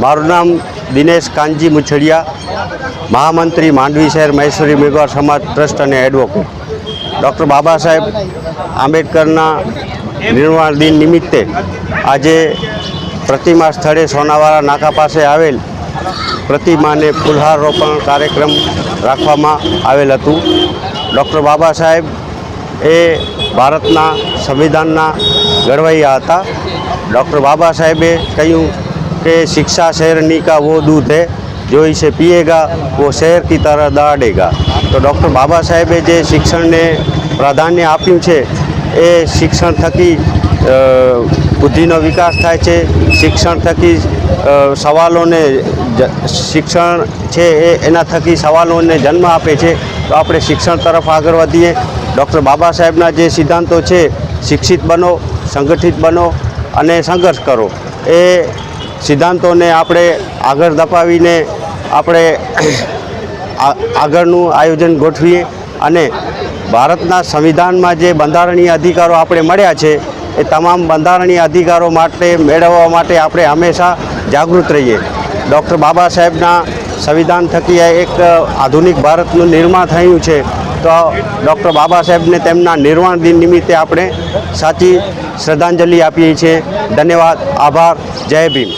મારું નામ દિનેશ કાનજી મુછડિયા, મહામંત્રી માંડવી શહેર મહેશ્વરી મેઘવાળ સમાજ ટ્રસ્ટ અને એડવોકેટ. ડૉક્ટર બાબા સાહેબ આંબેડકરના નિર્વાણ દિન નિમિત્તે આજે પ્રતિમા સ્થળે સોનાવાળા નાકા પાસે આવેલ પ્રતિમાને ફૂલહાર રોપણ કાર્યક્રમ રાખવામાં આવેલ હતું. ડૉક્ટર બાબા સાહેબ એ ભારતના સંવિધાનના ઘડવૈયા હતા. ડૉક્ટર બાબા સાહેબે કહ્યું कि शिक्षा शहरनी का वो दूध है जो इसे पिएगा वो शहर की तरह दहाड़ेगा. तो डॉक्टर बाबा साहेबे जे शिक्षण ने प्राधान्य आप्યું છે એ શિક્ષણ થકી બુદ્ધિનો વિકાસ થાય છે. શિક્ષણ થકી સવાલોને શિક્ષણ છે એના થકી સવાલોને જન્મ આપે છે. તો આપણે શિક્ષણ તરફ આગળ વધીએ. ડૉક્ટર બાબા સાહેબના જે સિદ્ધાંતો છે, શિક્ષિત બનો, સંગઠિત બનો અને સંઘર્ષ કરો, એ સિદ્ધાંતોને આપણે આગળ ધપાવીને આપણે આગળનું આયોજન ગોઠવીએ અને ભારતના સંવિધાનમાં જે બંધારણીય અધિકારો આપણે મળ્યા છે એ તમામ બંધારણીય અધિકારો માટે મેળવવા માટે આપણે હંમેશા જાગૃત રહીએ. ડૉક્ટર બાબા સાહેબના સંવિધાન થકી એક આધુનિક ભારતનું નિર્માણ થયું છે. તો ડૉક્ટર બાબા સાહેબને તેમના નિર્વાણ દિન નિમિત્તે આપણે સાચી શ્રદ્ધાંજલિ આપીએ છીએ. ધન્યવાદ, આભાર, જય ભીમ.